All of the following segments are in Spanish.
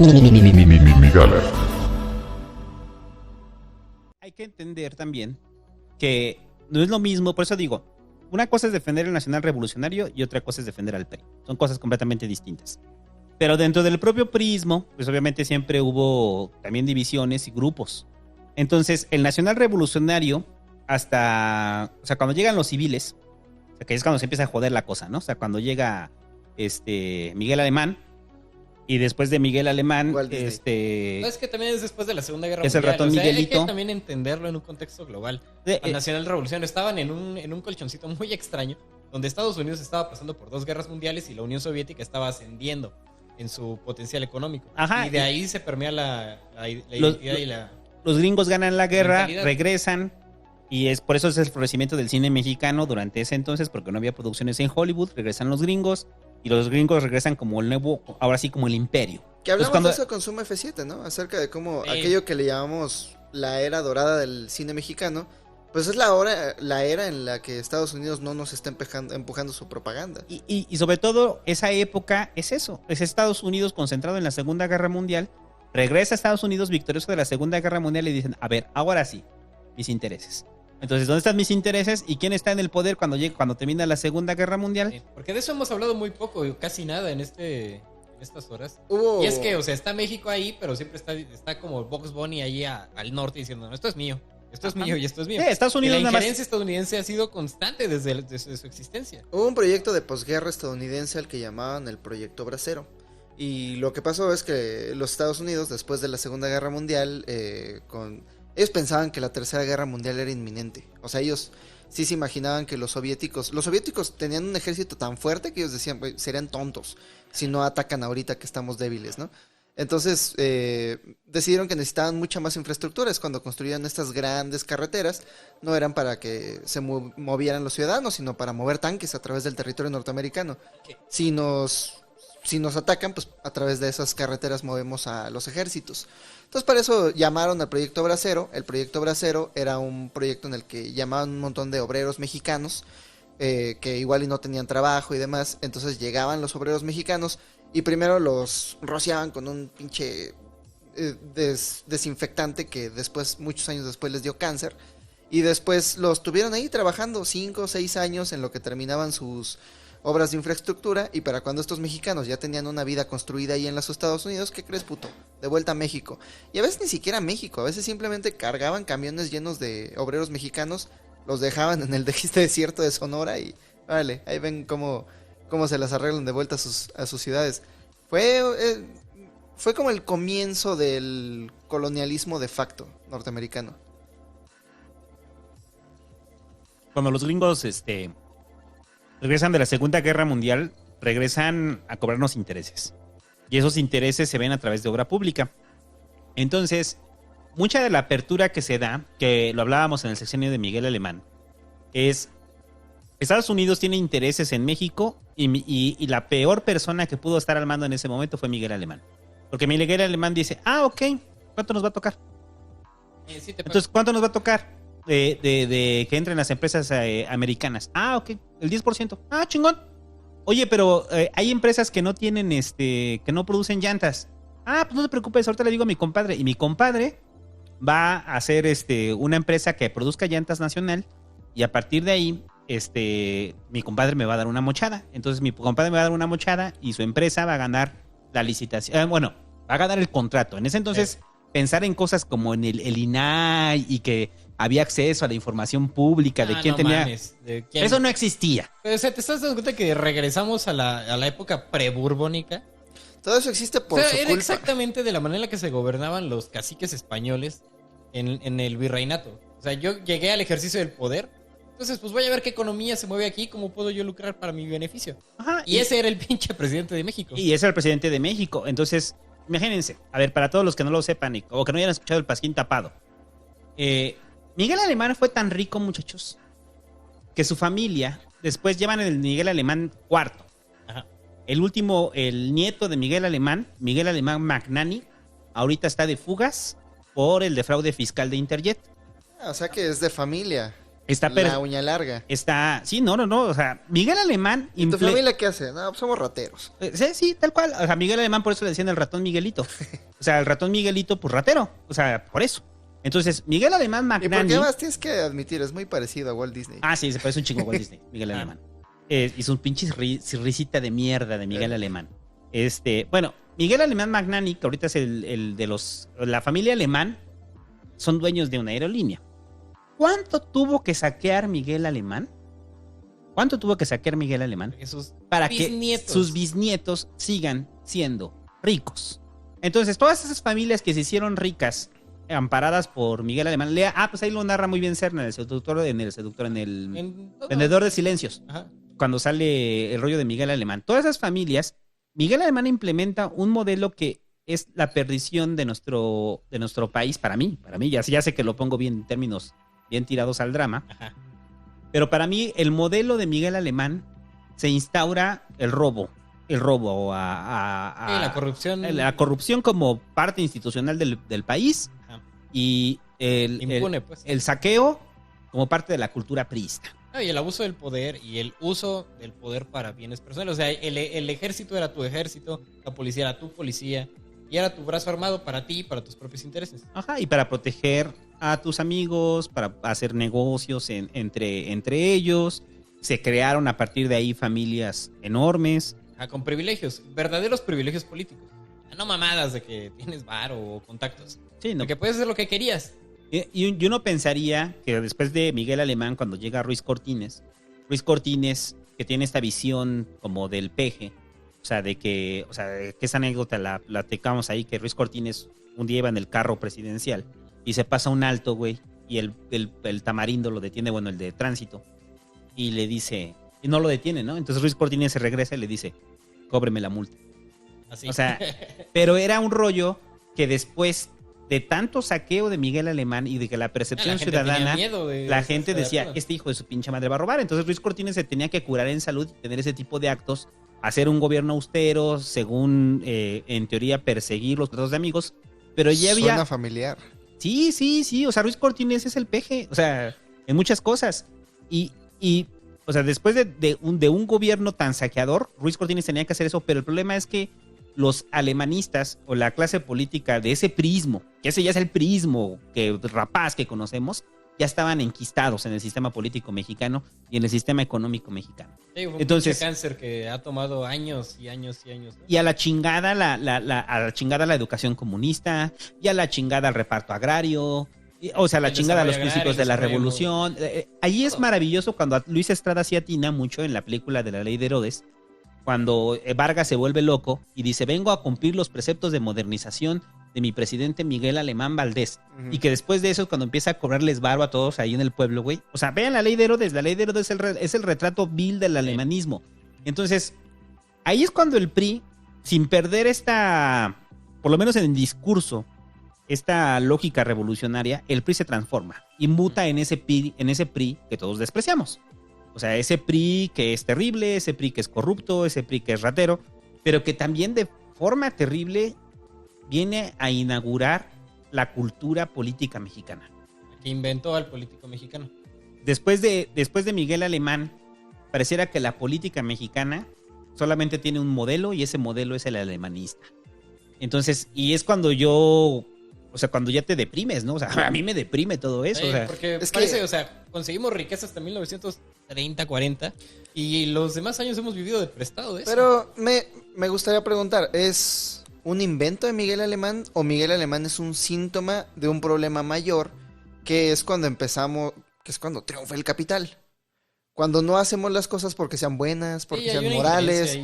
Miguel. Hay que entender también que no es lo mismo, por eso digo, una cosa es defender el Nacional Revolucionario y otra cosa es defender al PRI. Son cosas completamente distintas. Pero dentro del propio priismo, pues obviamente siempre hubo también divisiones y grupos. Entonces, el Nacional Revolucionario, o sea, cuando llegan los civiles, o sea, que es cuando se empieza a joder la cosa, ¿no? O sea, cuando llega Miguel Alemán, y después de Miguel Alemán, No, es que también es después de la Segunda Guerra es el Mundial. ratón Miguelito. Hay que también entenderlo en un contexto global. La Nacional Revolución estaban en un colchoncito muy extraño, donde Estados Unidos estaba pasando por 2 guerras mundiales y la Unión Soviética estaba ascendiendo en su potencial económico. Ajá, y de ahí se permea la identidad y la... Los gringos ganan la guerra, mentalidad. Regresan, y es por eso es el florecimiento del cine mexicano durante ese entonces, porque no había producciones en Hollywood. Regresan los gringos, y los gringos regresan como el nuevo, ahora sí como el imperio. Que hablamos cuando... de eso con Suma F7, ¿no? Acerca de cómo Sí. aquello que le llamamos la era dorada del cine mexicano, pues es la era en la que Estados Unidos no nos está empujando su propaganda. Y sobre todo, esa época es eso. Es Estados Unidos concentrado en la Segunda Guerra Mundial. Regresa a Estados Unidos victorioso de la Segunda Guerra Mundial y dicen, a ver, ahora sí, mis intereses. Entonces, ¿dónde están mis intereses? ¿Y quién está en el poder cuando termina la Segunda Guerra Mundial? Sí, porque de eso hemos hablado muy poco, casi nada en estas horas. Hubo... Y es que, o sea, está México ahí, pero siempre está como Bugs Bunny ahí al norte diciendo, no, esto es mío. Esto es mío y esto es mío. Estados Unidos y la nada más... injerencia estadounidense ha sido constante desde su existencia. Hubo un proyecto de posguerra estadounidense al que llamaban el Proyecto Bracero. Y lo que pasó es que los Estados Unidos, después de la Segunda Guerra Mundial, ellos pensaban que la Tercera Guerra Mundial era inminente. O sea, ellos sí se imaginaban que los soviéticos tenían un ejército tan fuerte que ellos decían, serían tontos si no atacan ahorita que estamos débiles, ¿no? Entonces decidieron que necesitaban mucha más infraestructura. Es cuando construían estas grandes carreteras. No eran para que se movieran los ciudadanos, sino para mover tanques a través del territorio norteamericano. Si nos atacan, pues a través de esas carreteras movemos a los ejércitos. Entonces para eso llamaron al Proyecto Bracero. El Proyecto Bracero era un proyecto en el que llamaban un montón de obreros mexicanos que igual y no tenían trabajo y demás. Entonces llegaban los obreros mexicanos y primero los rociaban con un pinche desinfectante que después, muchos años después, les dio cáncer. Y después los tuvieron ahí trabajando 5 o 6 años en lo que terminaban sus obras de infraestructura. Y para cuando estos mexicanos ya tenían una vida construida ahí en los Estados Unidos, ¿qué crees, puto? De vuelta a México. Y a veces ni siquiera a México, a veces simplemente cargaban camiones llenos de obreros mexicanos, los dejaban en el desierto de Sonora y vale, ahí ven cómo se las arreglan de vuelta a sus ciudades. Fue como el comienzo del colonialismo de facto norteamericano. Cuando los gringos regresan de la Segunda Guerra Mundial, regresan a cobrarnos intereses. Y esos intereses se ven a través de obra pública. Entonces, mucha de la apertura que se da, que lo hablábamos en el sexenio de Miguel Alemán, es Estados Unidos tiene intereses en México y la peor persona que pudo estar al mando en ese momento fue Miguel Alemán. Porque Miguel Alemán dice, ok, ¿cuánto nos va a tocar? Sí, Entonces, ¿cuánto nos va a tocar de que entren las empresas americanas? Ok, el 10%. Chingón. Oye, pero hay empresas que no tienen, que no producen llantas. Pues no te preocupes, ahorita le digo a mi compadre. Y mi compadre va a hacer una empresa que produzca llantas nacional. Y a partir de ahí, mi compadre me va a dar una mochada. Entonces mi compadre me va a dar una mochada y su empresa va a ganar la licitación. Va a ganar el contrato. En ese entonces, pensar en cosas como en el INAI y que había acceso a la información pública de quién tenía... Mames, ¿de quién? Eso no existía. O sea, ¿te estás dando cuenta que regresamos a la época preburbónica? Todo eso existe por su era culpa. exactamente de la manera en la que se gobernaban los caciques españoles en el virreinato. O sea, yo llegué al ejercicio del poder. Entonces, pues voy a ver qué economía se mueve aquí, cómo puedo yo lucrar para mi beneficio. Ajá, y ese era el pinche presidente de México. Y ese era el presidente de México. Entonces, imagínense, a ver, para todos los que no lo sepan o que no hayan escuchado el Pasquín Tapado. Miguel Alemán fue tan rico, muchachos, que su familia después llevan el Miguel Alemán cuarto. Ajá. El último, el nieto de Miguel Alemán Magnani, ahorita está de fugas por el defraude fiscal de Interjet. O sea que es de familia. La uña larga. Sí, no. O sea, Miguel Alemán... ¿Y tu familia qué hace? No, pues somos rateros. Sí, tal cual. O sea, Miguel Alemán por eso le decían el ratón Miguelito. O sea, el ratón Miguelito, pues ratero. O sea, por eso. Entonces, Miguel Alemán Magnani... ¿Y por qué más tienes que admitir? Es muy parecido a Walt Disney. Ah, sí, se parece un chingo a Walt Disney, Miguel Alemán. Hizo un pinche risita de mierda de Miguel Alemán. Bueno, Miguel Alemán Magnani, que ahorita es el de los... La familia Alemán son dueños de una aerolínea. ¿Cuánto tuvo que saquear Miguel Alemán? Para que sus bisnietos sigan siendo ricos. Entonces, todas esas familias que se hicieron ricas, amparadas por Miguel Alemán, pues ahí lo narra muy bien Serna, en el Vendedor de Silencios. Ajá. Cuando sale el rollo de Miguel Alemán. Todas esas familias, Miguel Alemán implementa un modelo que es la perdición de nuestro país, para mí, ya sé que lo pongo bien en términos bien tirados al drama. Ajá. Pero para mí, el modelo de Miguel Alemán se instaura el robo la corrupción. La corrupción como parte institucional del país. Ajá. Y el saqueo como parte de la cultura priista. Y el abuso del poder y el uso del poder para bienes personales. O sea, el ejército era tu ejército, la policía era tu policía, y era tu brazo armado para ti y para tus propios intereses. Ajá, y para proteger a tus amigos, para hacer negocios entre ellos. Se crearon a partir de ahí familias enormes. Con privilegios, verdaderos privilegios políticos. No mamadas de que tienes varo o contactos. Sí, no. De que puedes hacer lo que querías. Y uno pensaría que después de Miguel Alemán, cuando llega Ruiz Cortines, que tiene esta visión como del peje, que esa anécdota la platicamos ahí, que Ruiz Cortines un día iba en el carro presidencial y se pasa un alto, güey, y el tamarindo lo detiene, bueno, el de tránsito, y le dice, y no lo detiene, ¿no? Entonces Ruiz Cortines se regresa y le dice, cóbreme la multa. Así. O sea, pero era un rollo que después de tanto saqueo de Miguel Alemán y de que la percepción ciudadana, la gente decía, este hijo de su pinche madre va a robar. Entonces Ruiz Cortines se tenía que curar en salud y tener ese tipo de actos, hacer un gobierno austero, según en teoría perseguir los tratos de amigos, pero ya había... Suena familiar. Sí, o sea, Ruiz Cortines es el peje, o sea, en muchas cosas. Y o sea, después de un gobierno tan saqueador, Ruiz Cortines tenía que hacer eso, pero el problema es que los alemanistas o la clase política de ese prismo, que ese ya es el prismo rapaz que conocemos, ya estaban enquistados en el sistema político mexicano y en el sistema económico mexicano. Sí, entonces, un cáncer que ha tomado años y años y años, ¿no? Y a la chingada a la chingada la educación comunista, y a la chingada el reparto agrario, o sea, a la chingada los principios de la revolución. Allí es maravilloso cuando Luis Estrada sí atina mucho en la película de La Ley de Herodes, cuando Vargas se vuelve loco y dice, vengo a cumplir los preceptos de modernización de mi presidente Miguel Alemán Valdés. Uh-huh. Y que después de eso es cuando empieza a cobrarles barba a todos ahí en el pueblo, güey. O sea, vean La Ley de Herodes. La Ley de Herodes es el retrato vil del alemanismo. Entonces, ahí es cuando el PRI, sin perder por lo menos en el discurso, esta lógica revolucionaria, el PRI se transforma y muta en ese PRI que todos despreciamos. O sea, ese PRI que es terrible, ese PRI que es corrupto, ese PRI que es ratero, pero que también de forma terrible viene a inaugurar la cultura política mexicana. Que inventó al político mexicano. Después de Miguel Alemán, pareciera que la política mexicana solamente tiene un modelo y ese modelo es el alemanista. Entonces, y es cuando cuando ya te deprimes, ¿no? O sea, a mí me deprime todo eso. Sí, porque conseguimos riqueza hasta 1930, 40 y los demás años hemos vivido de prestado de eso. Pero me gustaría preguntar, ¿es un invento de Miguel Alemán o Miguel Alemán es un síntoma de un problema mayor que es cuando triunfa el capital? Cuando no hacemos las cosas porque sean buenas, porque sean morales,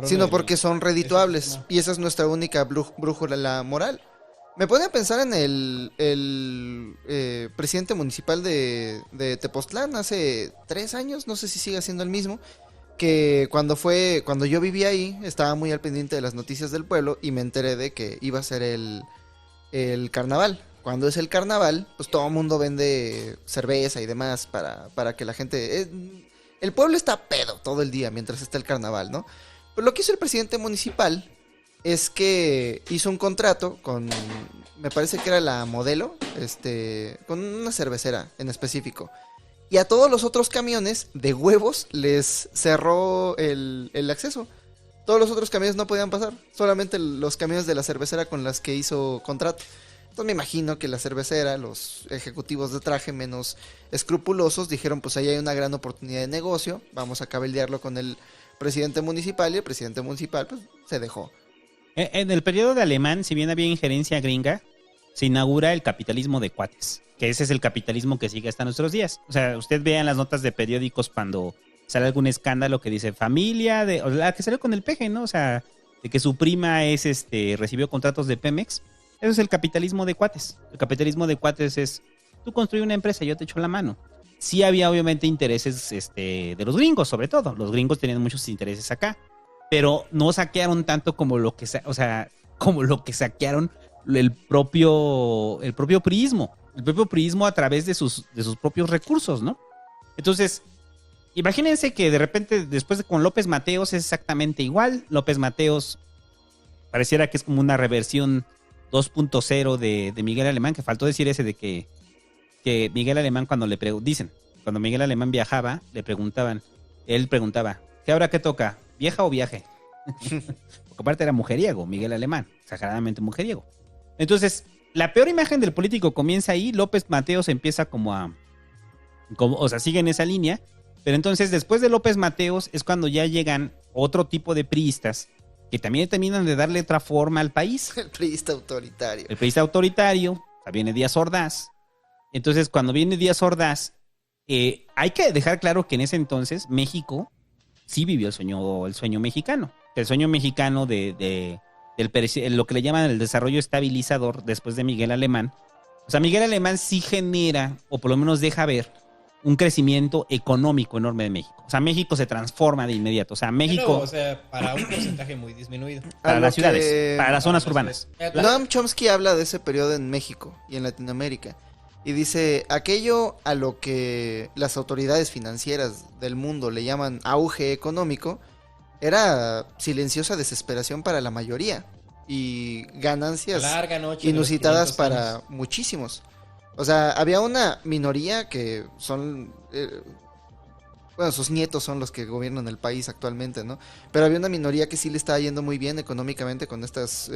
sino porque son redituables. Y esa es nuestra única brújula moral. Me pone a pensar en el presidente municipal de Tepoztlán hace 3 años, no sé si sigue siendo el mismo, que cuando yo vivía ahí, estaba muy al pendiente de las noticias del pueblo y me enteré de que iba a ser el carnaval. Cuando es el carnaval, pues todo el mundo vende cerveza y demás para que la gente... el pueblo está pedo todo el día mientras está el carnaval, ¿no? Pero lo que hizo el presidente municipal es que hizo un contrato con, me parece que era la Modelo, con una cervecera en específico. Y a todos los otros camiones de huevos les cerró el acceso. Todos los otros camiones no podían pasar. Solamente los camiones de la cervecera con las que hizo contrato. Entonces me imagino que la cervecera, los ejecutivos de traje menos escrupulosos, dijeron, pues ahí hay una gran oportunidad de negocio, vamos a cabildearlo con el presidente municipal, y el presidente municipal pues se dejó. En el periodo de Alemán, si bien había injerencia gringa, se inaugura el capitalismo de cuates, que ese es el capitalismo que sigue hasta nuestros días. O sea, usted vea en las notas de periódicos cuando sale algún escándalo que dice familia o la que salió con el peje, ¿no? O sea, de que su prima es recibió contratos de Pemex. Eso es el capitalismo de cuates. El capitalismo de cuates es, tú construyes una empresa, yo te echo la mano. Sí había obviamente intereses de los gringos, sobre todo. Los gringos tenían muchos intereses acá, pero no saquearon tanto como lo que, como lo que saquearon el propio priismo. El propio priismo a través de sus propios recursos, ¿no? Entonces, imagínense que de repente, después con López Mateos es exactamente igual. López Mateos pareciera que es como una reversión 2.0 de Miguel Alemán, que faltó decir ese de que Miguel Alemán cuando cuando Miguel Alemán viajaba, él preguntaba, ¿qué ahora qué toca? ¿Vieja o viaje? Porque aparte era mujeriego, Miguel Alemán, exageradamente mujeriego. Entonces, la peor imagen del político comienza ahí, López Mateos empieza sigue en esa línea, pero entonces después de López Mateos es cuando ya llegan otro tipo de priistas que también terminan de darle otra forma al país. El priista autoritario. El priista autoritario, o sea, viene Díaz Ordaz. Entonces, cuando viene Díaz Ordaz, hay que dejar claro que en ese entonces México sí vivió el sueño mexicano. El sueño mexicano de lo que le llaman el desarrollo estabilizador después de Miguel Alemán. O sea, Miguel Alemán sí genera, o por lo menos deja ver, un crecimiento económico enorme de México. O sea, México se transforma de inmediato. O sea, México... Pero, o sea, para un porcentaje muy disminuido. Para las ciudades, para las zonas urbanas. Noam Chomsky habla de ese periodo en México y en Latinoamérica. Y dice, aquello a lo que las autoridades financieras del mundo le llaman auge económico, era silenciosa desesperación para la mayoría. Y ganancias inusitadas para muchísimos. O sea, había una minoría que son... bueno, sus nietos son los que gobiernan el país actualmente, ¿no? Pero había una minoría que sí le estaba yendo muy bien económicamente con estas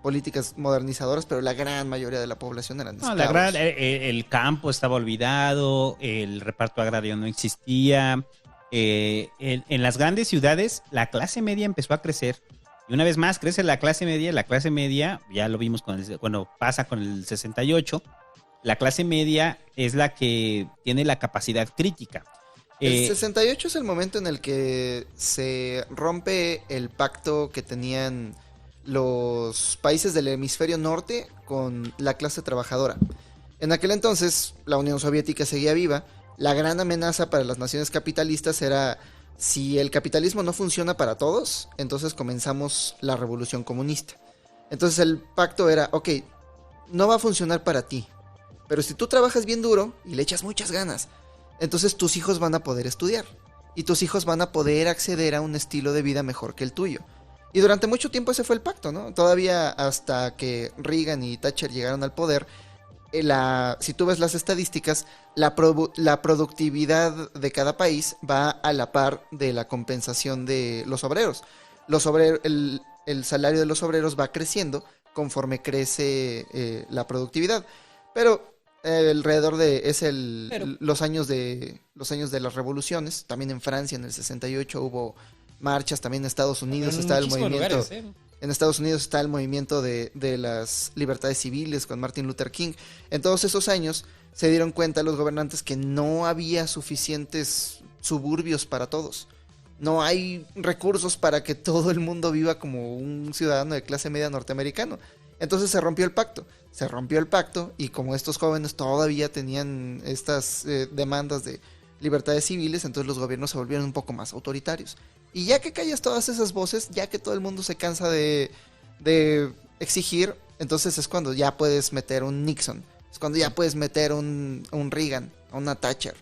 políticas modernizadoras, pero la gran mayoría de la población eran esclavos. El campo estaba olvidado, el reparto agrario no existía. En las grandes ciudades, la clase media empezó a crecer. Y una vez más crece la clase media, ya lo vimos pasa con el 68. La clase media es la que tiene la capacidad crítica. El 68 es el momento en el que se rompe el pacto que tenían los países del hemisferio norte con la clase trabajadora. En aquel entonces, la Unión Soviética seguía viva. La gran amenaza para las naciones capitalistas era, si el capitalismo no funciona para todos, entonces comenzamos la revolución comunista. Entonces el pacto era, ok, no va a funcionar para ti, pero si tú trabajas bien duro y le echas muchas ganas, entonces tus hijos van a poder estudiar y tus hijos van a poder acceder a un estilo de vida mejor que el tuyo. Y durante mucho tiempo ese fue el pacto, ¿no? Todavía hasta que Reagan y Thatcher llegaron al poder, si tú ves las estadísticas, la productividad de cada país va a la par de la compensación de los obreros. El salario de los obreros va creciendo conforme crece la productividad. Pero alrededor de los años de las revoluciones, también en Francia en el 68 hubo marchas, también en Estados Unidos está el movimiento. Lugares, En Estados Unidos está el movimiento de las libertades civiles con Martin Luther King. En todos esos años se dieron cuenta los gobernantes que no había suficientes suburbios para todos. No hay recursos para que todo el mundo viva como un ciudadano de clase media norteamericano. Entonces se rompió el pacto. Y como estos jóvenes todavía tenían estas demandas de libertades civiles, entonces los gobiernos se volvieron un poco más autoritarios. Y ya que callas todas esas voces, ya que todo el mundo se cansa de exigir, entonces es cuando ya puedes meter un Nixon, es cuando ya puedes meter un Reagan, una Thatcher.